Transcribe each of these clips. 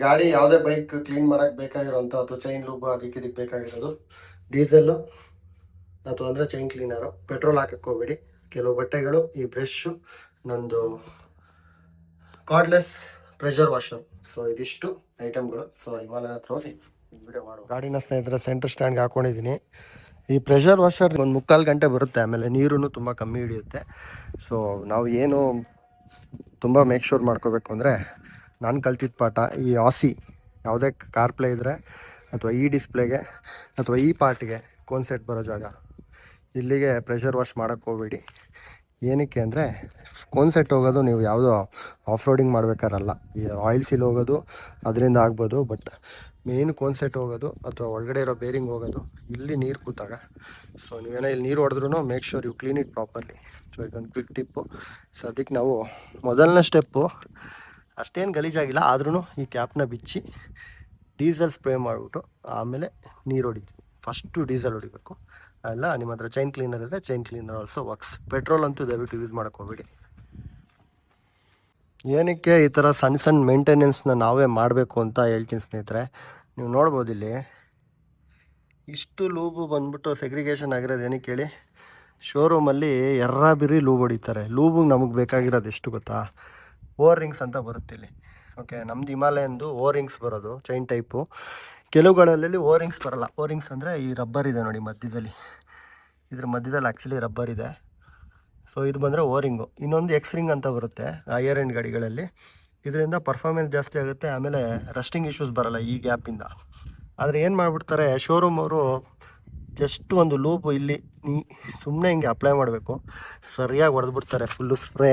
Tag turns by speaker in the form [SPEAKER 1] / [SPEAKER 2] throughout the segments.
[SPEAKER 1] ಗಾಡಿ ಯಾವುದೇ bike clean ಮಾಡಕ್ಕೆ ಬೇಕಾಗಿರೋಂಥ ಅಥವಾ ಚೈನ್ ಲೂಬ್ ಅದಕ್ಕೆ ಬೇಕಾಗಿರೋದು ಡೀಸೆಲ್ಲು ಅಥವಾ ಅಂದರೆ ಚೈನ್ ಕ್ಲೀನರು. ಪೆಟ್ರೋಲ್ ಹಾಕಕ್ಕೆ ಹೋಗ್ಬೇಡಿ. ಕೆಲವು ಬಟ್ಟೆಗಳು ಈ ಬ್ರಷು, ನಂದು ಕಾರ್ಡ್ಲೆಸ್ ಪ್ರೆಷರ್ ವಾಷರ್. ಸೊ ಇದಿಷ್ಟು ಐಟಮ್ಗಳು. ಸೊ ಹಿಮಾಲಯನ ಹತ್ರ ಹೋಗಿ ವಿಡಿಯೋ ಮಾಡುವ. ಗಾಡಿನ ಸ್ನೇಹಿತರೆ ಸೆಂಟ್ರ್ ಸ್ಟ್ಯಾಂಡ್ಗೆ ಹಾಕ್ಕೊಂಡಿದ್ದೀನಿ. ಈ ಪ್ರೆಷರ್ ವಾಷರ್ ಒಂದು 3/4 ಗಂಟೆ ಬರುತ್ತೆ. ಆಮೇಲೆ ನೀರು ತುಂಬ ಕಮ್ಮಿ ಹಿಡಿಯುತ್ತೆ. ಸೊ ನಾವು ಏನು ತುಂಬ ಮೇಕ್ ಶೂರ್ ಮಾಡ್ಕೋಬೇಕು ಅಂದರೆ, ನಾನು ಕಲ್ತಿದ್ದ ಪಾಠ, ಈ ಆಸಿ ಯಾವುದೇ ಕಾರ್ ಪ್ಲೇ ಇದ್ದರೆ ಅಥವಾ ಈ ಡಿಸ್ಪ್ಲೇಗೆ ಅಥವಾ ಈ ಪಾರ್ಟಿಗೆ ಕೋನ್ಸೆಟ್ ಬರೋ ಜಾಗ ಇಲ್ಲಿಗೆ ಪ್ರೆಷರ್ ವಾಶ್ ಮಾಡೋಕ್ಕೆ ಹೋಗ್ಬೇಡಿ. ಏನಕ್ಕೆ ಅಂದರೆ ಕೋನ್ಸೆಟ್ ಹೋಗೋದು ನೀವು ಯಾವುದೋ ಆಫ್ ರೋಡಿಂಗ್ ಮಾಡ್ಬೇಕಾರಲ್ಲ. ಈ ಆಯಿಲ್ ಸೀಲ್ ಹೋಗೋದು ಅದರಿಂದ ಆಗ್ಬೋದು. ಬಟ್ ಮೇನ್ ಕೋನ್ಸೆಟ್ ಹೋಗೋದು ಅಥವಾ ಒಳಗಡೆ ಇರೋ ಬೇರಿಂಗ್ ಹೋಗೋದು ಇಲ್ಲಿ ನೀರು ಕೂತಾಗ. ಸೊ ನೀವೇನೋ ಇಲ್ಲಿ ನೀರು ಹೊಡೆದ್ರೂ make sure you clean it properly. So ಇದೊಂದು ಕ್ವಿಕ್ ಟಿಪ್ಪು. ಸೊ ಅದಕ್ಕೆ ನಾವು ಮೊದಲನೇ ಸ್ಟೆಪ್ಪು ಅಷ್ಟೇನು ಗಲೀಜಾಗಿಲ್ಲ, ಆದ್ರೂ ಈ ಕ್ಯಾಪ್ನ ಬಿಚ್ಚಿ ಡೀಸೆಲ್ ಸ್ಪ್ರೇ ಮಾಡಿಬಿಟ್ಟು ಆಮೇಲೆ ನೀರು ಹೊಡಿತೀವಿ. ಫಸ್ಟು ಡೀಸೆಲ್ ಹೊಡಿಬೇಕು. ಅಲ್ಲ ನಿಮ್ಮ ಹತ್ರ ಚೈನ್ ಕ್ಲೀನರ್ ಇದ್ದರೆ chain cleaner also works. Petrol ಅಂತೂ ದಯವಿಟ್ಟು ಯೂಸ್ ಮಾಡೋಕ್ಕೆ ಹೋಗ್ಬೇಡಿ. ಏನಕ್ಕೆ ಈ ಥರ ಸಣ್ಣ ಸಣ್ಣ ಮೇಂಟೆನೆನ್ಸ್ನ ನಾವೇ ಮಾಡಬೇಕು ಅಂತ ಹೇಳ್ತೀನಿ ಸ್ನೇಹಿತರೆ. ನೀವು ನೋಡ್ಬೋದು ಇಲ್ಲಿ ಇಷ್ಟು ಲೂಬು ಬಂದ್ಬಿಟ್ಟು ಸೆಗ್ರಿಗೇಷನ್ ಆಗಿರೋದು ಏನಕ್ಕೆ ಹೇಳಿ. ಶೋರೂಮಲ್ಲಿ ಬಿರಿ ಲೂಬ್ ಹೊಡಿತಾರೆ. ಲೂಬಿಗೆ ನಮಗೆ ಬೇಕಾಗಿರೋದು ಎಷ್ಟು ಗೊತ್ತಾ, ಓವರ್ ರಿಂಗ್ಸ್ ಅಂತ ಬರುತ್ತೆ ಇಲ್ಲಿ. ಓಕೆ, ನಮ್ದು ಹಿಮಾಲಯನ್ದು ಓವರ್ ರಿಂಗ್ಸ್ ಬರೋದು ಚೈನ್ ಟೈಪು. ಕೆಲವುಗಳಲ್ಲಿ ಓವರ್ ರಿಂಗ್ಸ್ ಬರೋಲ್ಲ. ಓವರ್ ರಿಂಗ್ಸ್ ಅಂದರೆ ಈ ರಬ್ಬರ್ ಇದೆ ನೋಡಿ ಮಧ್ಯದಲ್ಲಿ, ಇದ್ರ ಮಧ್ಯದಲ್ಲಿ ಆ್ಯಕ್ಚುಲಿ ರಬ್ಬರ್ ಇದೆ. ಸೊ ಇದು ಬಂದರೆ ಓರಿಂಗು. ಇನ್ನೊಂದು ಎಕ್ಸ್ ರಿಂಗ್ ಅಂತ ಬರುತ್ತೆ ಹೈಯರ್ ಎಂಡ್ ಗಾಡಿಗಳಲ್ಲಿ. ಇದರಿಂದ ಪರ್ಫಾರ್ಮೆನ್ಸ್ ಜಾಸ್ತಿ ಆಗುತ್ತೆ. ಆಮೇಲೆ ರಸ್ಟಿಂಗ್ ಇಶ್ಯೂಸ್ ಬರೋಲ್ಲ ಈ ಗ್ಯಾಪಿಂದ. ಆದರೆ ಏನು ಮಾಡಿಬಿಡ್ತಾರೆ ಶೋರೂಮ್ ಅವರು, ಜಸ್ಟ್ ಒಂದು ಲೂಪ್ ಇಲ್ಲಿ ಸುಮ್ಮನೆ ಹಿಂಗೆ ಅಪ್ಲೈ ಮಾಡಬೇಕು, ಸರಿಯಾಗಿ ಹೊಡೆದ್ಬಿಡ್ತಾರೆ ಫುಲ್ಲು ಸ್ಪ್ರೇ.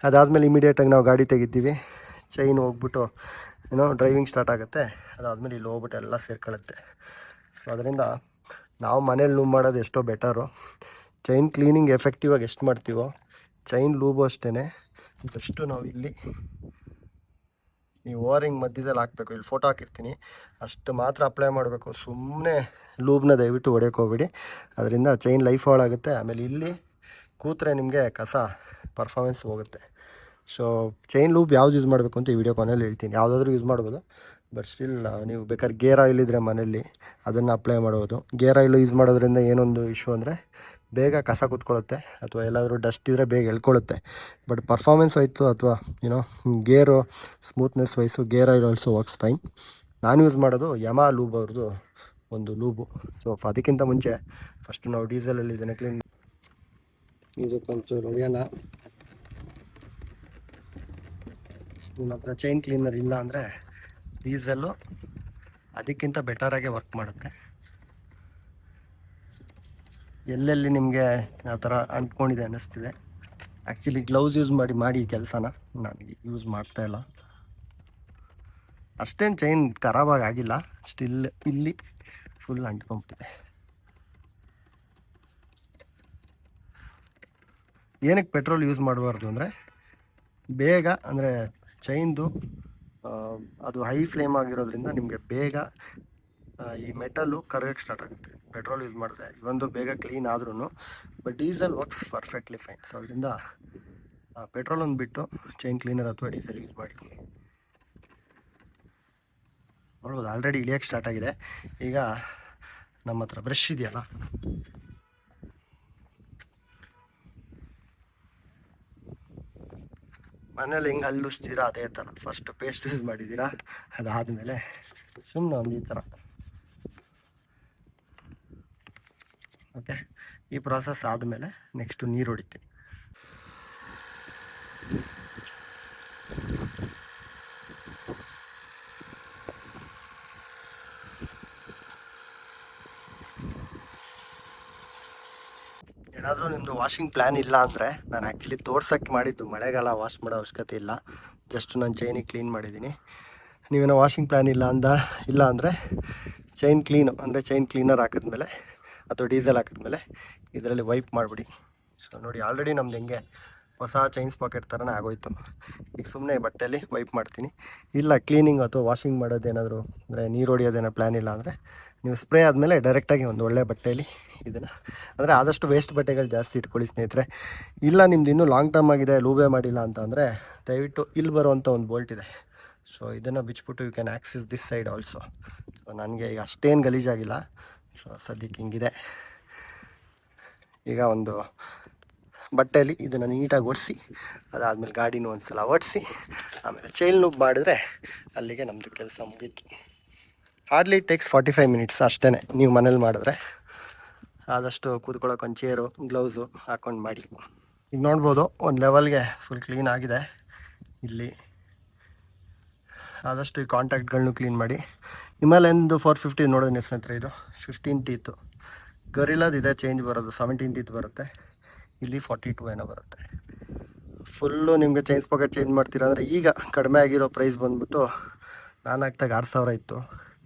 [SPEAKER 1] ಅದಾದಮೇಲೆ ಇಮಿಡಿಯೇಟಾಗಿ ನಾವು ಗಾಡಿ ತೆಗಿತೀವಿ, ಚೈನ್ ಹೋಗ್ಬಿಟ್ಟು ಏನೋ ಡ್ರೈವಿಂಗ್ ಸ್ಟಾರ್ಟ್ ಆಗುತ್ತೆ. ಅದಾದಮೇಲೆ ಇಲ್ಲಿ ಹೋಗ್ಬಿಟ್ಟು ಎಲ್ಲ ಸೇರ್ಕೊಳ್ಳುತ್ತೆ. ಸೊ ಅದರಿಂದ ನಾವು ಮನೇಲಿ ಲೂಬ್ ಮಾಡೋದು ಎಷ್ಟೋ ಬೆಟರು. ಚೈನ್ ಕ್ಲೀನಿಂಗ್ ಎಫೆಕ್ಟಿವ್ ಆಗಿ ಎಷ್ಟು ಮಾಡ್ತೀವೋ ಚೈನ್ ಲೂಬು ಅಷ್ಟೇ. ಜಸ್ಟು ನಾವು ಇಲ್ಲಿ ಈ ಓವರಿಂಗ್ ಮಧ್ಯದಲ್ಲಿ ಹಾಕಬೇಕು. ಇಲ್ಲಿ ಫೋಟೋ ಹಾಕಿರ್ತೀನಿ, ಅಷ್ಟು ಮಾತ್ರ ಅಪ್ಲೈ ಮಾಡಬೇಕು. ಸುಮ್ಮನೆ ಲೂಬ್ನ ದಯವಿಟ್ಟು ಹೊಡೆಯೋಕೆ ಹೋಗ್ಬಿಡಿ, ಅದರಿಂದ ಚೈನ್ ಲೈಫ್ ಹಾಳಾಗುತ್ತೆ. ಆಮೇಲೆ ಇಲ್ಲಿ ಕೂತ್ರೆ ನಿಮಗೆ ಕಸ ಪರ್ಫಾರ್ಮೆನ್ಸ್ ಹೋಗುತ್ತೆ. ಸೊ ಚೈನ್ ಲೂಬ್ ಯಾವ್ದು ಯೂಸ್ ಮಾಡಬೇಕು ಅಂತ ಈ ವಿಡಿಯೋ ಕೊನೆಯಲ್ಲಿ ಹೇಳ್ತೀನಿ. ಯಾವುದಾದ್ರೂ ಯೂಸ್ ಮಾಡ್ಬೋದು, ಬಟ್ ಸ್ಟಿಲ್ ನೀವು ಬೇಕಾದ್ರೆ ಗೇರ್ ಆಯಿಲ್ ಇದ್ದರೆ ಮನೇಲಿ ಅದನ್ನು ಅಪ್ಲೈ ಮಾಡ್ಬೋದು. ಗೇರ್ ಆಯಿಲ್ ಯೂಸ್ ಮಾಡೋದ್ರಿಂದ ಏನೊಂದು ಇಶ್ಯೂ ಅಂದರೆ ಬೇಗ ಕಸ ಕೂತ್ಕೊಳ್ಳುತ್ತೆ, ಅಥವಾ ಎಲ್ಲಾದರೂ ಡಸ್ಟ್ ಇದ್ದರೆ ಬೇಗ ಎಳ್ಕೊಳ್ಳುತ್ತೆ. ಬಟ್ ಪರ್ಫಾರ್ಮೆನ್ಸ್ ಆಯಿತು ಅಥವಾ ಏನೋ ಗೇರು smoothness wise gear oil also works fine. ನಾನು ಯೂಸ್ ಮಾಡೋದು ಯಮಾ ಲೂಬ್ ಅವ್ರದ್ದು ಒಂದು ಲೂಬು. ಸೊ ಅದಕ್ಕಿಂತ ಮುಂಚೆ ಫಸ್ಟು ನಾವು ಡೀಸೆಲಲ್ಲಿ ಇದನ್ನು ಕ್ಲೀನ್ ಇದಕ್ಕೊಂಚೂರು ಹೊಡೆಯೋಣ. ನಿಮ್ಮ ಹತ್ರ ಚೈನ್ ಕ್ಲೀನರ್ ಇಲ್ಲ ಅಂದರೆ ಡೀಸೆಲ್ಲು ಅದಕ್ಕಿಂತ ಬೆಟರಾಗೆ ವರ್ಕ್ ಮಾಡುತ್ತೆ. ಎಲ್ಲೆಲ್ಲಿ ನಿಮಗೆ ಆ ಥರ ಅಂಟ್ಕೊಂಡಿದೆ ಅನ್ನಿಸ್ತಿದೆ, ಆ್ಯಕ್ಚುಲಿ ಗ್ಲೌಸ್ ಯೂಸ್ ಮಾಡಿ ಈ ಕೆಲಸನ ನನಗೆ ಯೂಸ್ ಮಾಡ್ತಾಯಿಲ್ಲ. ಅಷ್ಟೇನು ಚೈನ್ ಖರಾಬಾಗಿ ಆಗಿಲ್ಲ, ಸ್ಟಿಲ್ ಇಲ್ಲಿ ಫುಲ್ ಅಂಟ್ಕೊಂಬಿಟ್ಟಿದೆ. ಏನಕ್ಕೆ ಪೆಟ್ರೋಲ್ ಯೂಸ್ ಮಾಡಬಾರ್ದು ಅಂದರೆ, ಬೇಗ ಅಂದರೆ ಚೈನ್ದು ಅದು ಹೈ ಫ್ಲೇಮ್ ಆಗಿರೋದ್ರಿಂದ ನಿಮಗೆ ಬೇಗ ಈ ಮೆಟಲ್ಲು ಕರಗಕ್ಕೆ ಸ್ಟಾರ್ಟ್ ಆಗುತ್ತೆ ಪೆಟ್ರೋಲ್ ಯೂಸ್ ಮಾಡಿದ್ರೆ. ಇವೊಂದು ಬೇಗ ಕ್ಲೀನ್ ಆದ್ರೂ, but diesel works perfectly fine. So ಅದರಿಂದ ಪೆಟ್ರೋಲ್ ಒಂದು ಬಿಟ್ಟು ಚೈನ್ ಕ್ಲೀನರ್ ಅಥವಾ ಡೀಸೆಲ್ ಯೂಸ್ ಮಾಡಿ. ನೋಡ್ಬೋದು ಆಲ್ರೆಡಿ ಇಳಿಯೋಕ್ಕೆ ಸ್ಟಾರ್ಟ್ ಆಗಿದೆ. ಈಗ ನಮ್ಮ ಹತ್ರ ಬ್ರಷ್ ಇದೆಯಲ್ಲ, ಮನೇಲಿ ಹಿಂಗೆ ಹಲ್ಲುಸ್ತೀರಾ ಅದೇ ಥರ ಫಸ್ಟ್ ಪೇಸ್ಟ್ ಯೂಸ್ ಮಾಡಿದ್ದೀರಾ, ಅದಾದಮೇಲೆ ಸುಮ್ಮನೆ ಒಂದು ಈ ಥರ. ಓಕೆ, ಈ ಪ್ರಾಸೆಸ್ ಆದಮೇಲೆ ನೆಕ್ಸ್ಟು ನೀರು ಹೊಡಿತೀನಿ. ಏನಾದರೂ ನಿಮ್ಮದು ವಾಷಿಂಗ್ ಪ್ಲ್ಯಾನ್ ಇಲ್ಲ ಅಂದರೆ, ನಾನು ಆ್ಯಕ್ಚುಲಿ ತೋರ್ಸೋಕ್ಕೆ ಮಾಡಿದ್ದು ಮಳೆಗಾಲ ವಾಶ್ ಮಾಡೋ ಅವಶ್ಯಕತೆ ಇಲ್ಲ, ಜಸ್ಟ್ ನಾನು ಚೈನಿಗೆ ಕ್ಲೀನ್ ಮಾಡಿದ್ದೀನಿ. ನೀವೇನೋ ವಾಷಿಂಗ್ ಪ್ಲ್ಯಾನ್ ಇಲ್ಲ ಅಂದರೆ ಚೈನ್ ಕ್ಲೀನು ಅಂದರೆ ಚೈನ್ ಕ್ಲೀನರ್ ಹಾಕಿದ್ಮೇಲೆ ಅಥವಾ ಡೀಸೆಲ್ ಹಾಕಿದ್ಮೇಲೆ ಇದರಲ್ಲಿ ವೈಪ್ ಮಾಡಿಬಿಡಿ. ಸೊ ನೋಡಿ ಆಲ್ರೆಡಿ ನಮ್ದು ಹೆಂಗೆ ಹೊಸ ಚೈನ್ಸ್ ಪಾಕೆಟ್ ಥರನೇ ಆಗೋಯ್ತು. ಈಗ ಸುಮ್ಮನೆ ಬಟ್ಟೆಯಲ್ಲಿ ವೈಪ್ ಮಾಡ್ತೀನಿ. ಇಲ್ಲ ಕ್ಲೀನಿಂಗ್ ಅಥವಾ ವಾಷಿಂಗ್ ಮಾಡೋದೇನಾದರೂ ಅಂದರೆ ನೀರು ಹೊಡಿಯೋದೇನೋ ಪ್ಲ್ಯಾನ್ ಇಲ್ಲ ಅಂದರೆ ನೀವು ಸ್ಪ್ರೇ ಆದಮೇಲೆ ಡೈರೆಕ್ಟಾಗಿ ಒಂದು ಒಳ್ಳೆ ಬಟ್ಟೆಯಲ್ಲಿ ಇದನ್ನು, ಅಂದರೆ ಆದಷ್ಟು ವೇಸ್ಟ್ ಬಟ್ಟೆಗಳು ಜಾಸ್ತಿ ಇಟ್ಕೊಳ್ಳಿ ಸ್ನೇಹಿತರೆ. ಇಲ್ಲ ನಿಮ್ದು ಇನ್ನೂ ಲಾಂಗ್ ಟರ್ಮ್ ಆಗಿದೆ ಲೂಬೇ ಮಾಡಿಲ್ಲ ಅಂತ ಅಂದರೆ ದಯವಿಟ್ಟು ಇಲ್ಲಿ ಬರುವಂಥ ಒಂದು ಬೋಲ್ಟ್ ಇದೆ, ಸೊ ಇದನ್ನು ಬಿಚ್ಬಿಟ್ಟು you can access this side also. So ನನಗೆ ಈಗ ಅಷ್ಟೇನು ಗಲೀಜಾಗಿಲ್ಲ. ಸೊ ಸದ್ಯಕ್ಕೆ ಹಿಂಗಿದೆ. ಈಗ ಒಂದು ಬಟ್ಟೆಯಲ್ಲಿ ಇದನ್ನು ನೀಟಾಗಿ ಒರೆಸಿ, ಅದಾದಮೇಲೆ ಗಾಡಿನೂ ಒಂದು ಸಲ ಒರೆಸಿ, ಆಮೇಲೆ ಚೈನ್ ಲೂಪ್ ಮಾಡಿದ್ರೆ ಅಲ್ಲಿಗೆ ನಮ್ಮದು ಕೆಲಸ ಮುಗೀತು. ಹಾರ್ಡ್ಲಿ ಟೇಕ್ಸ್ 45 ಮಿನಿಟ್ಸ್ ಅಷ್ಟೇ. ನೀವು ಮನೇಲಿ ಮಾಡಿದ್ರೆ ಆದಷ್ಟು ಕೂತ್ಕೊಳ್ಳೋಕೆ ಒಂದು ಚೇರು, ಗ್ಲೌಸು ಹಾಕ್ಕೊಂಡು ಮಾಡಿ. ಈಗ ನೋಡ್ಬೋದು ಒಂದು ಲೆವೆಲ್ಗೆ ಫುಲ್ ಕ್ಲೀನ್ ಆಗಿದೆ. ಇಲ್ಲಿ ಆದಷ್ಟು ಈ ಕಾಂಟ್ಯಾಕ್ಟ್ಗಳನ್ನೂ ಕ್ಲೀನ್ ಮಾಡಿ. ಹಿಮಾಲಯನ್ದು 450 ನೋಡೋದು ಸ್ನೇಹಿತರೆ, ಇದು 15 ಟೀತು. ಗರಿಲಾದಿದೆ ಚೇಂಜ್ ಬರೋದು 17 ಟೀತ್ ಬರುತ್ತೆ. ಇಲ್ಲಿ 42 ಏನೋ ಬರುತ್ತೆ. ಫುಲ್ಲು ನಿಮಗೆ ಚೈನ್ ಸ್ಪಾಕೆಟ್ ಚೇಂಜ್ ಮಾಡ್ತೀರಾ ಅಂದರೆ ಈಗ ಕಡಿಮೆ ಆಗಿರೋ ಪ್ರೈಸ್ ಬಂದುಬಿಟ್ಟು ನಾನು ಹಾಕ್ದಾಗ 6000 ಇತ್ತು,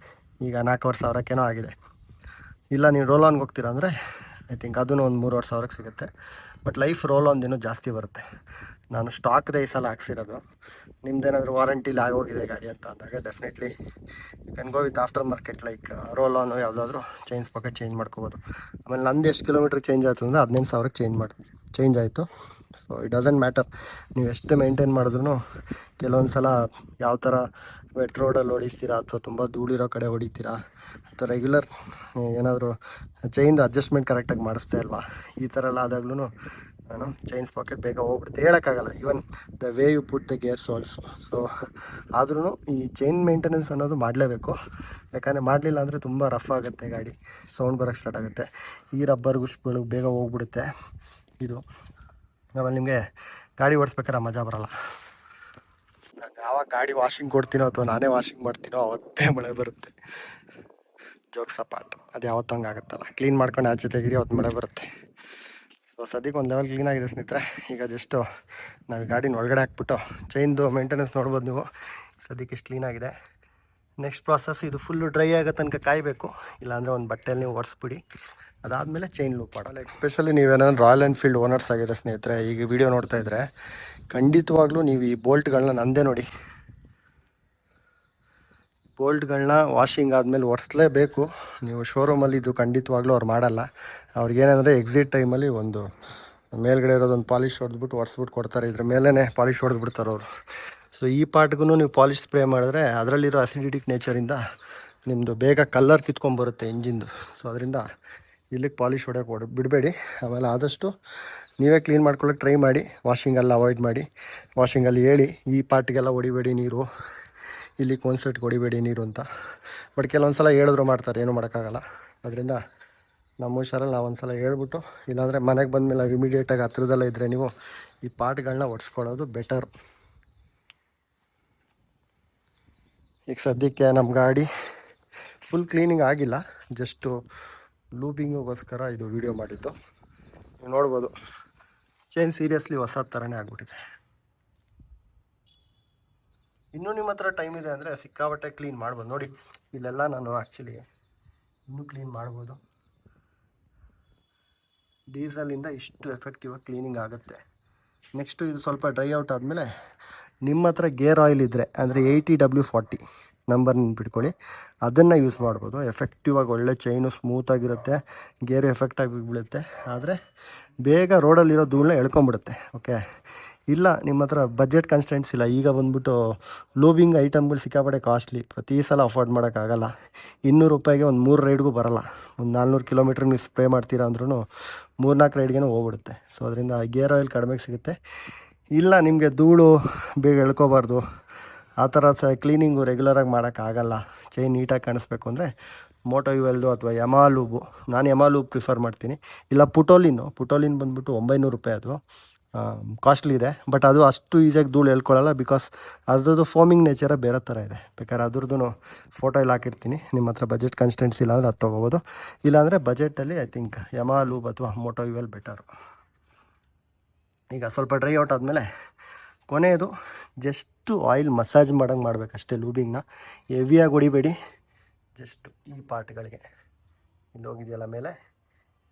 [SPEAKER 1] ಈಗ 4500 ಆಗಿದೆ. ಇಲ್ಲ ನೀವು ರೋಲ್ ಆನ್ಗೆ ಹೋಗ್ತೀರಾ ಅಂದರೆ ಐ ಥಿಂಕ್ ಅದೂ ಒಂದು 3500 ಸಿಗುತ್ತೆ. ಬಟ್ ಲೈಫ್ ರೋಲ್ ಆನ್ ಇನ್ನೂ ಜಾಸ್ತಿ ಬರುತ್ತೆ. ನಾನು ಸ್ಟಾಕ್ದೇ ಈ ಸಲ ಹಾಕ್ಸಿರೋದು. ನಿಮ್ದೇನಾದರೂ ವಾರಂಟಿಲಿ ಆಗೋಗಿದೆ ಗಾಡಿ ಅಂತ ಅಂದಾಗ definitely you can go with after market like roll on ಯಾವುದಾದ್ರೂ ಚೈನ್ ಸ್ಪಾಕೆಟ್ ಚೇಂಜ್ ಮಾಡ್ಕೋಬೋದು. ಆಮೇಲೆ ನಂದು ಎಷ್ಟು ಕಿಲೋಮೀಟ್ರ್ ಚೇಂಜ್ ಆಯಿತು ಅಂದರೆ 15000ಕ್ಕೆ ಚೇಂಜ್ ಆಯಿತು. ಸೊ ಇಟ್ ಡಸಂಟ್ ಮ್ಯಾಟರ್ ನೀವು ಎಷ್ಟು ಮೇಂಟೈನ್ ಮಾಡಿದ್ರೂ. ಕೆಲವೊಂದು ಸಲ ಯಾವ ಥರ ವೆಟ್ ರೋಡಲ್ಲಿ ಹೊಡಿಸ್ತೀರಾ ಅಥವಾ ತುಂಬ ಧೂಳಿರೋ ಕಡೆ ಹೊಡಿತೀರಾ ಅಥವಾ ರೆಗ್ಯುಲರ್ ಏನಾದರೂ ಚೈನ್ದು ಅಡ್ಜಸ್ಟ್ಮೆಂಟ್ ಕರೆಕ್ಟಾಗಿ ಮಾಡಿಸ್ತಾ ಇಲ್ವಾ, ಈ ಥರ ಎಲ್ಲ ಆದಾಗ್ಲೂ ನಾನು ಚೈನ್ ಸ್ಪಾಕೆಟ್ ಬೇಗ ಹೋಗ್ಬಿಡುತ್ತೆ. ಹೇಳೋಕ್ಕಾಗಲ್ಲ, even the way you put the gears also. So ಆದ್ರೂ ಈ ಚೈನ್ ಮೇಂಟೆನೆನ್ಸ್ ಅನ್ನೋದು ಮಾಡಲೇಬೇಕು. ಯಾಕಂದರೆ ಮಾಡಲಿಲ್ಲ ಅಂದರೆ ತುಂಬ ರಫ್ ಆಗುತ್ತೆ ಗಾಡಿ, ಸೌಂಡ್ ಬರೋಕ್ಕೆ ಸ್ಟಾರ್ಟ್ ಆಗುತ್ತೆ. ಈ ರಬ್ಬರ್ ಗುಷ್ಗಳು ಬೇಗ ಹೋಗ್ಬಿಡುತ್ತೆ. ಇದು ಆಮೇಲೆ ನಿಮಗೆ ಗಾಡಿ ಓಡಿಸ್ಬೇಕಾದ್ರೆ ಮಜಾ ಬರೋಲ್ಲ. ನಾನು ಯಾವಾಗ ಗಾಡಿ ವಾಷಿಂಗ್ ಕೊಡ್ತೀನೋ ಅಥವಾ ನಾನೇ ವಾಷಿಂಗ್ ಮಾಡ್ತೀನೋ ಅವತ್ತೇ ಮಳೆ ಬರುತ್ತೆ. ಜೋಕ್ ಸಪಾಟ್, ಅದು ಯಾವತ್ತೂ ಹಂಗೆ ಆಗುತ್ತಲ್ಲ. ಕ್ಲೀನ್ ಮಾಡ್ಕೊಂಡು ಆಚೆ ತೆಗೀರಿ, ಅವತ್ತು ಮಳೆ ಬರುತ್ತೆ. ಸೊ ಸದ್ಯಕ್ಕೆ ಒಂದು ಲೆವೆಲ್ ಕ್ಲೀನಾಗಿದೆ ಸ್ನೇಹಿತರೆ. ಈಗ ಜಸ್ಟು ನಾವು ಗಾಡಿನ ಒಳಗಡೆ ಹಾಕ್ಬಿಟ್ಟು ಚೈನ್ದು ಮೇಂಟೆನೆನ್ಸ್ ನೋಡ್ಬೋದು ನೀವು. ಸದ್ಯಕ್ಕೆ ಇಷ್ಟು ಕ್ಲೀನಾಗಿದೆ. ನೆಕ್ಸ್ಟ್ ಪ್ರಾಸೆಸ್ ಇದು ಫುಲ್ಲು ಡ್ರೈ ಆಗೋ ತನಕ ಕಾಯಬೇಕು. ಇಲ್ಲಾಂದರೆ ಒಂದು ಬಟ್ಟೆಯಲ್ಲಿ ನೀವು ಒರೆಸ್ಬಿಡಿ, ಅದಾದಮೇಲೆ ಚೈನ್ ಲೂಪ್ ಮಾಡಲ್ಲ. ಎಸ್ಪೆಷಲಿ ನೀವೇನಾದ್ರು ರಾಯಲ್ ಎನ್ಫೀಲ್ಡ್ ಓನರ್ಸ್ ಆಗಿರೋ ಸ್ನೇಹಿತರೆ, ಈಗ ವಿಡಿಯೋ ನೋಡ್ತಾ ಇದ್ದರೆ ಖಂಡಿತವಾಗ್ಲೂ ನೀವು ಈ ಬೋಲ್ಟ್ಗಳನ್ನ ನಂದೇ ನೋಡಿ, ಬೋಲ್ಟ್ಗಳನ್ನ ವಾಷಿಂಗ್ ಆದಮೇಲೆ ಒರೆಸ್ಲೇಬೇಕು. ನೀವು ಶೋರೂಮಲ್ಲಿ ಇದು ಖಂಡಿತವಾಗ್ಲೂ ಅವ್ರು ಮಾಡಲ್ಲ. ಅವ್ರಿಗೇನಂದರೆ ಎಕ್ಸಿಟ್ ಟೈಮಲ್ಲಿ ಒಂದು ಮೇಲ್ಗಡೆ ಇರೋದೊಂದು ಪಾಲಿಶ್ ಹೊಡೆದ್ಬಿಟ್ಟು ಒರೆಸ್ಬಿಟ್ಟು ಕೊಡ್ತಾರೆ. ಇದ್ರ ಮೇಲೇ ಪಾಲಿಶ್ ಹೊಡೆದ್ಬಿಡ್ತಾರೆ ಅವರು. ಸೊ ಈ ಪಾರ್ಟ್ಗೂ ನೀವು ಪಾಲಿಶ್ ಸ್ಪ್ರೇ ಮಾಡಿದ್ರೆ ಅದರಲ್ಲಿರೋ ಅಸಿಡಿಟಿಕ್ ನೇಚರಿಂದ ನಿಮ್ಮದು ಬೇಗ ಕಲ್ಲರ್ ಕಿತ್ಕೊಂಡ್ಬರುತ್ತೆ ಇಂಜಿನ್ದು. ಸೊ ಅದರಿಂದ ಇಲ್ಲಿಗೆ ಪಾಲಿಶ್ ಹೊಡೆಯೋಕೆ ಬಿಡಬೇಡಿ. ಆಮೇಲೆ ಆದಷ್ಟು ನೀವೇ ಕ್ಲೀನ್ ಮಾಡ್ಕೊಳ್ಳೋಕೆ ಟ್ರೈ ಮಾಡಿ. ವಾಷಿಂಗೆಲ್ಲ ಅವಾಯ್ಡ್ ಮಾಡಿ. ವಾಷಿಂಗಲ್ಲಿ ಹೇಳಿ ಈ ಪಾರ್ಟಿಗೆಲ್ಲ ಹೊಡಿಬೇಡಿ ನೀರು, ಇಲ್ಲಿ ಕಾನ್ಸರ್ಟ್ಗೆ ಹೊಡಿಬೇಡಿ ನೀರು ಅಂತ. ಬಟ್ ಕೆಲವೊಂದು ಸಲ ಹೇಳಿದ್ರು ಮಾಡ್ತಾರೆ, ಏನೂ ಮಾಡೋಕ್ಕಾಗಲ್ಲ. ಅದರಿಂದ ನಮ್ಮ ಹುಷಾರಲ್ಲಿ ನಾವು ಒಂದು ಸಲ ಹೇಳ್ಬಿಟ್ಟು, ಇಲ್ಲಾಂದರೆ ಮನೆಗೆ ಬಂದಮೇಲೆ ಇಮಿಡಿಯೇಟಾಗಿ ಹತ್ರದಲ್ಲೇ ಇದ್ದರೆ ನೀವು ಈ ಪಾರ್ಟ್ಗಳನ್ನ ಒಡಿಸ್ಕೊಳ್ಳೋದು ಬೆಟರ್. ಈಗ ಸದ್ಯಕ್ಕೆ ನಮ್ಮ ಗಾಡಿ ಫುಲ್ ಕ್ಲೀನಿಂಗ್ ಆಗಿಲ್ಲ, ಜಸ್ಟು ಲೂಬಿಂಗಿಗೋಸ್ಕರ ಇದು ವಿಡಿಯೋ ಮಾಡಿದ್ದು. ನೀವು ನೋಡ್ಬೋದು ಚೈನ್ ಸೀರಿಯಸ್ಲಿ ಹೊಸ ಥರನೇ ಆಗ್ಬಿಟ್ಟಿದೆ. ಇನ್ನೂ ನಿಮ್ಮ ಹತ್ರ ಟೈಮ್ ಇದೆ ಅಂದರೆ ಸಿಕ್ಕಾಬಟ್ಟೆ ಕ್ಲೀನ್ ಮಾಡ್ಬೋದು. ನೋಡಿ ಇಲ್ಲೆಲ್ಲ ನಾನು ಆ್ಯಕ್ಚುಲಿ ಇನ್ನೂ ಕ್ಲೀನ್ ಮಾಡ್ಬೋದು. ಡೀಸೆಲಿಂದ ಇಷ್ಟು ಎಫೆಕ್ಟಿವ್ ಆಗಿ ಕ್ಲೀನಿಂಗ್ ಆಗುತ್ತೆ. ನೆಕ್ಸ್ಟು ಇದು ಸ್ವಲ್ಪ ಡ್ರೈ ಔಟ್ ಆದಮೇಲೆ ನಿಮ್ಮ ಹತ್ರ ಗೇರ್ ಆಯಿಲ್ ಇದ್ದರೆ ಅಂದರೆ 80W40 ನಂಬರ್ ನೆನ್ಪಿಟ್ಕೊಳ್ಳಿ, ಅದನ್ನು ಯೂಸ್ ಮಾಡ್ಬೋದು. ಎಫೆಕ್ಟಿವ್ ಆಗಿ ಒಳ್ಳೆ ಚೈನು ಸ್ಮೂತಾಗಿರುತ್ತೆ, ಗೇರು ಎಫೆಕ್ಟಾಗಿ ಬೀಳುತ್ತೆ. ಆದರೆ ಬೇಗ ರೋಡಲ್ಲಿರೋ ಧೂಳನ್ನ ಎಳ್ಕೊಂಬಿಡುತ್ತೆ. ಓಕೆ, ಇಲ್ಲ ನಿಮ್ಮ ಹತ್ರ ಬಜೆಟ್ ಕನ್ಸ್ಟೆಂಟ್ಸ್ ಇಲ್ಲ, ಈಗ ಬಂದ್ಬಿಟ್ಟು ಲೂಬಿಂಗ್ ಐಟಮ್ಗಳು ಸಿಕ್ಕಾಪಟ್ಟೆ ಕಾಸ್ಟ್ಲಿ, ಪ್ರತಿ ಸಲ ಅಫೋರ್ಡ್ ಮಾಡೋಕ್ಕಾಗಲ್ಲ. 200 ರೂಪಾಯಿಗೆ ಒಂದು 3 ರೈಡ್ಗೂ ಬರೋಲ್ಲ. ಒಂದು 400 ಕಿಲೋಮೀಟ್ರ್ ನೀವು ಸ್ಪ್ರೇ ಮಾಡ್ತೀರಾ ಅಂದ್ರೂ 3-4 ರೈಡ್ಗೆ ಹೋಗ್ಬಿಡುತ್ತೆ. ಸೊ ಅದರಿಂದ ಗೇರ್ ಆಯಿಲ್ ಕಡಿಮೆಗೆ ಸಿಗುತ್ತೆ. ಇಲ್ಲ ನಿಮಗೆ ಧೂಳು ಬೇಗ ಎಳ್ಕೊಬಾರ್ದು, ಆ ಥರ ಕ್ಲೀನಿಂಗು ರೆಗ್ಯುಲರಾಗಿ ಮಾಡೋಕ್ಕಾಗಲ್ಲ, ಚೈನ್ ನೀಟಾಗಿ ಕಾಣಿಸ್ಬೇಕು ಅಂದರೆ ಮೋಟೋ ಯುವೆಲ್ದು ಅಥವಾ ಯಮಾ ಲೂಬು, ನಾನು ಯಮಾ ಲೂಬ್ ಪ್ರಿಫರ್ ಮಾಡ್ತೀನಿ. ಇಲ್ಲ ಪುಟೋಲಿನ್ ಬಂದುಬಿಟ್ಟು 900 ರೂಪಾಯಿ, ಅದು ಕಾಸ್ಟ್ಲಿ ಇದೆ. ಬಟ್ ಅದು ಅಷ್ಟು ಈಸಿಯಾಗಿ ಧೂಳು ಹೇಳ್ಕೊಳ್ಳಲ್ಲ, ಬಿಕಾಸ್ ಅದ್ರದ್ದು ಫೋಮಿಂಗ್ ನೇಚರೇ ಬೇರೆ ಥರ ಇದೆ. ಬೇಕಾದ್ರೆ ಅದ್ರದ್ದು ಫೋಟೋ ಇಲ್ಲಿ ಹಾಕಿರ್ತೀನಿ. ನಿಮ್ಮ ಹತ್ರ ಬಜೆಟ್ ಕನ್ಸ್ಟೆಂಟ್ಸ್ ಇಲ್ಲ ಅಂದರೆ ಅದು ತೊಗೋಬೋದು. ಇಲ್ಲಾಂದರೆ ಬಜೆಟಲ್ಲಿ ಐ ಥಿಂಕ್ ಯಮಾ ಲೂಬ್ ಅಥವಾ ಮೋಟೋ ಯುವೆಲ್ ಬೆಟರು. ಈಗ ಸ್ವಲ್ಪ ಡ್ರೈ ಔಟ್ ಆದಮೇಲೆ ಕೊನೆಯದು ಜಸ್ಟು ಆಯಿಲ್ ಮಸಾಜ್ ಮಾಡೋಂಗೆ ಮಾಡಬೇಕಷ್ಟೇ. ಲೂಬಿಂಗ್ನ ಹೆವಿಯಾಗಿ ಹೊಡಿಬೇಡಿ, ಜಸ್ಟ್ ಈ ಪಾರ್ಟ್ಗಳಿಗೆ, ಇಲ್ಲಿ ಹೋಗಿದೆಯಲ್ಲ ಮೇಲೆ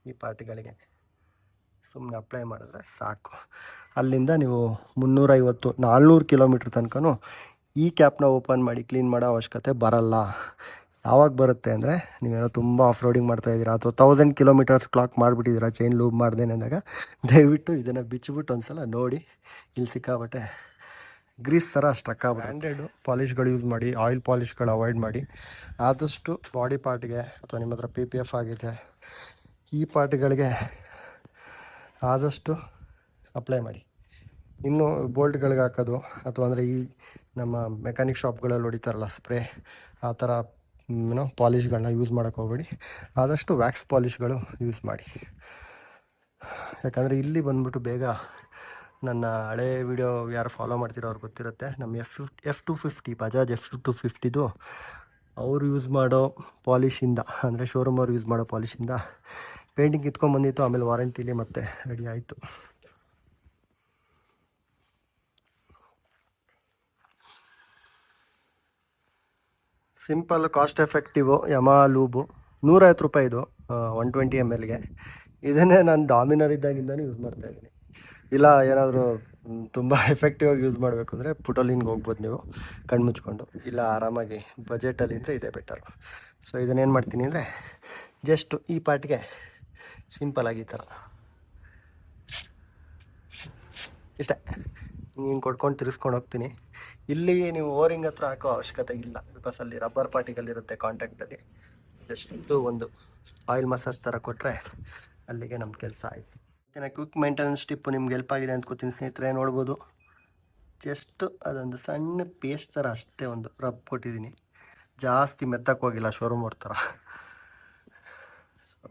[SPEAKER 1] ಈ ಪಾರ್ಟ್ಗಳಿಗೆ ಸುಮ್ಮನೆ ಅಪ್ಲೈ ಮಾಡಿದ್ರೆ ಸಾಕು. ಅಲ್ಲಿಂದ ನೀವು 350-400 ಕಿಲೋಮೀಟ್ರ್ ತನಕ ಈ ಕ್ಯಾಪ್ನ ಓಪನ್ ಮಾಡಿ ಕ್ಲೀನ್ ಮಾಡೋ ಅವಶ್ಯಕತೆ ಬರಲ್ಲ. ಯಾವಾಗ ಬರುತ್ತೆ ಅಂದರೆ ನೀವೇನೋ ತುಂಬ ಆಫ್ ರೋಡಿಂಗ್ ಮಾಡ್ತಾಯಿದ್ದೀರಾ ಅಥವಾ 1000 ಕಿಲೋಮೀಟರ್ಸ್ ಕ್ಲಾಕ್ ಮಾಡಿಬಿಟ್ಟಿದ್ದೀರಾ ಚೈನ್ ಲೂಬ್ ಮಾಡ್ದೇನೆ ಅಂದಾಗ ದಯವಿಟ್ಟು ಇದನ್ನು ಬಿಚ್ಚಿಬಿಟ್ಟು ಒಂದು ಸಲ ನೋಡಿ. ಇಲ್ಲಿ ಸಿಕ್ಕಾಬಟ್ಟೆ ಗ್ರೀಸ್ ಥರ ಸ್ಟ್ರಕ್ ಆಗ್ಬಿಟ್ಟು ಬ್ರ್ಯಾಂಡೆಡು ಪಾಲಿಷ್ಗಳು ಯೂಸ್ ಮಾಡಿ, ಆಯಿಲ್ ಪಾಲಿಷ್ಗಳು ಅವಾಯ್ಡ್ ಮಾಡಿ. ಆದಷ್ಟು ಬಾಡಿ ಪಾರ್ಟ್ಗೆ ಅಥವಾ ನಿಮ್ಮ ಹತ್ರ PPF ಆಗಿದೆ ಈ ಪಾರ್ಟ್ಗಳಿಗೆ ಆದಷ್ಟು ಅಪ್ಲೈ ಮಾಡಿ. ಇನ್ನು ಬೋಲ್ಟ್ಗಳಿಗೆ ಹಾಕೋದು ಅಥವಾ ಅಂದರೆ ಈ ನಮ್ಮ ಮೆಕ್ಯಾನಿಕ್ ಶಾಪ್ಗಳಲ್ಲಿ ಹೊಡಿತಾರಲ್ಲ ಸ್ಪ್ರೇ, ಆ ಥರ ಪಾಲಿಷ್ಗಳನ್ನ ಯೂಸ್ ಮಾಡೋಕ್ಕೆ ಹೋಗಬೇಡಿ. ಆದಷ್ಟು ವ್ಯಾಕ್ಸ್ ಪಾಲಿಷ್ಗಳು ಯೂಸ್ ಮಾಡಿ. ಯಾಕಂದರೆ ಇಲ್ಲಿ ಬಂದ್ಬಿಟ್ಟು ಬೇಗ ನನ್ನ ಹಳೆ ವಿಡಿಯೋ ಯಾರು ಫಾಲೋ ಮಾಡ್ತಿರೋ ಅವ್ರಿಗೆ ಗೊತ್ತಿರುತ್ತೆ. ನಮ್ಮ F250 ಬಜಾಜ್ F250 ಅವ್ರು ಯೂಸ್ ಮಾಡೋ ಪಾಲಿಶಿಂದ, ಅಂದರೆ ಶೋರೂಮ್ ಅವ್ರು ಯೂಸ್ ಮಾಡೋ ಪಾಲಿಶಿಂದ ಪೇಂಟಿಂಗ್ ಕಿತ್ಕೊಂಡ್ಬಂದಿತ್ತು. ಆಮೇಲೆ ವಾರಂಟಿಲಿ ಮತ್ತೆ ರೆಡಿ ಆಯಿತು. ಸಿಂಪಲ್ ಕಾಸ್ಟ್ ಎಫೆಕ್ಟಿವು ಯಮಾ ಲೂಬು 150 ರೂಪಾಯಿ ಇದು 120 ml. ಇದನ್ನೇ ನಾನು ಡಾಮಿನರ್ ಇದ್ದಾಗಿಂದನೂ ಯೂಸ್ ಮಾಡ್ತಾಯಿದ್ದೀನಿ. ಇಲ್ಲ ಏನಾದರೂ ತುಂಬ ಎಫೆಕ್ಟಿವ್ ಆಗಿ ಯೂಸ್ ಮಾಡಬೇಕು ಅಂದರೆ ಪುಟೋಲಿನ್ಗೆ ಹೋಗ್ಬೋದು ನೀವು ಕಣ್ಣು ಮುಚ್ಕೊಂಡು. ಇಲ್ಲ ಆರಾಮಾಗಿ ಬಜೆಟಲ್ಲಿ ಇದ್ದರೆ ಇದೇ ಬೆಟರು. ಸೊ ಇದನ್ನೇನು ಮಾಡ್ತೀನಿ ಅಂದರೆ ಜಸ್ಟ್ ಈ ಪಾರ್ಟ್ಗೆ ಸಿಂಪಲಾಗಿ ಈ ಥರ ಇಷ್ಟೇ ಹಿಂಗೆ ಕೊಡ್ಕೊಂಡು ತಿರ್ಸ್ಕೊಂಡು ಹೋಗ್ತೀನಿ. ಇಲ್ಲಿ ನೀವು ಓರಿಂಗ್ ಹತ್ರ ಹಾಕೋ ಅವಶ್ಯಕತೆ ಇಲ್ಲ, ಬಿಕಾಸ್ ಅಲ್ಲಿ ರಬ್ಬರ್ ಪಾರ್ಟಿಕಲ್ಲಿರುತ್ತೆ ಕಾಂಟ್ಯಾಕ್ಟಲ್ಲಿ. ಜಸ್ಟ್ ಒಂದು ಆಯಿಲ್ ಮಸಾಜ್ ಥರ ಕೊಟ್ಟರೆ ಅಲ್ಲಿಗೆ ನಮ್ಮ ಕೆಲಸ ಆಯಿತು. ಮತ್ತು ಕ್ವಿಕ್ ಮೇಂಟೆನೆನ್ಸ್ ಟಿಪ್ಪು ನಿಮ್ಗೆ ಹೆಲ್ಪ್ ಆಗಿದೆ ಅಂದ್ಕೋತೀನಿ ಸ್ನೇಹಿತರೆ. ನೋಡ್ಬೋದು ಜಸ್ಟ್ ಅದೊಂದು ಸಣ್ಣ ಪೇಸ್ಟ್ ಥರ ಅಷ್ಟೇ ಒಂದು ರಬ್ ಕೊಟ್ಟಿದ್ದೀನಿ, ಜಾಸ್ತಿ ಮೆತ್ತಕ್ಕೆ ಹೋಗಿಲ್ಲ ಶೋರೂಮ್ ಅವ್ರ ಥರ. ಸೊ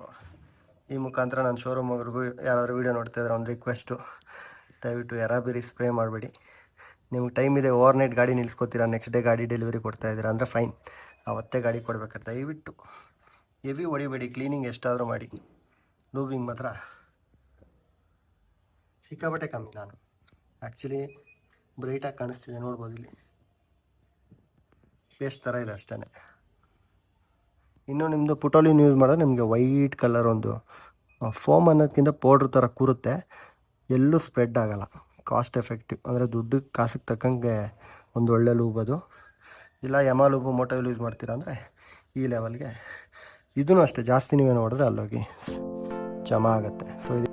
[SPEAKER 1] ಈ ಮುಖಾಂತರ ನಾನು ಶೋರೂಮ್ ಅವ್ರಿಗೂ ಯಾರಾದರೂ ವೀಡಿಯೋ ನೋಡ್ತಾಯಿದ್ರೆ ಒಂದು ರಿಕ್ವೆಸ್ಟು, ದಯವಿಟ್ಟು ಎರಾಬಿರಿ ಸ್ಪ್ರೇ ಮಾಡಬೇಡಿ. ನಿಮ್ಗೆ ಟೈಮ್ ಇದೆ, ಓವರ್ ನೈಟ್ ಗಾಡಿ ನಿಲ್ಸ್ಕೊತೀರಾ, ನೆಕ್ಸ್ಟ್ ಡೇ ಗಾಡಿ ಡೆಲಿವರಿ ಕೊಡ್ತಾಯಿದ್ದೀರಾ ಅಂದರೆ ಫೈನ್, ಅವತ್ತೇ ಗಾಡಿ ಕೊಡ್ಬೇಕಾದ್ರೆ ದಯವಿಟ್ಟು ಹೆವಿ ಹೊಡಿಬೇಡಿ. ಕ್ಲೀನಿಂಗ್ ಎಷ್ಟಾದರೂ ಮಾಡಿ, ಲೂಬಿಂಗ್ ಮಾತ್ರ ಸಿಕ್ಕಾಬಟ್ಟೆ ಕಮ್ಮಿ. ನಾನು ಆ್ಯಕ್ಚುಲಿ ಬ್ರೈಟಾಗಿ ಕಾಣಿಸ್ತಿದೆ, ನೋಡ್ಬೋದು ಇಲ್ಲಿ ಪೇಸ್ಟ್ ಥರ ಇದೆ ಅಷ್ಟೇ. ಇನ್ನು ನಿಮ್ಮದು ಪುಟೋಲಿನ್ ಯೂಸ್ ಮಾಡಿದ್ರೆ ನಿಮಗೆ ವೈಟ್ ಕಲರ್ ಒಂದು ಫೋಮ್ ಅನ್ನೋದಕ್ಕಿಂತ ಪೌಡ್ರ್ ಥರ ಕೂರುತ್ತೆ, ಎಲ್ಲೂ ಸ್ಪ್ರೆಡ್ ಆಗೋಲ್ಲ. ಕಾಸ್ಟ್ ಎಫೆಕ್ಟಿವ್ ಅಂದರೆ ದುಡ್ಡು ಕಾಸಿಗೆ ತಕ್ಕಂಗೆ ಒಂದು ಒಳ್ಳೆ ಲೂಬ್ ಅದು. ಇಲ್ಲ ಯಮಾ ಲೂಬು ಮೋಟೋ ಯೂಸ್ ಮಾಡ್ತೀರಾ ಅಂದರೆ ಈ ಲೆವೆಲ್ಗೆ ಇದೂ ಅಷ್ಟೇ, ಜಾಸ್ತಿ ನೀವೇ ನೋಡಿದ್ರೆ ಅಲ್ಲೋಗಿ ಜಮಾ ಆಗುತ್ತೆ. ಸೊ ಇದು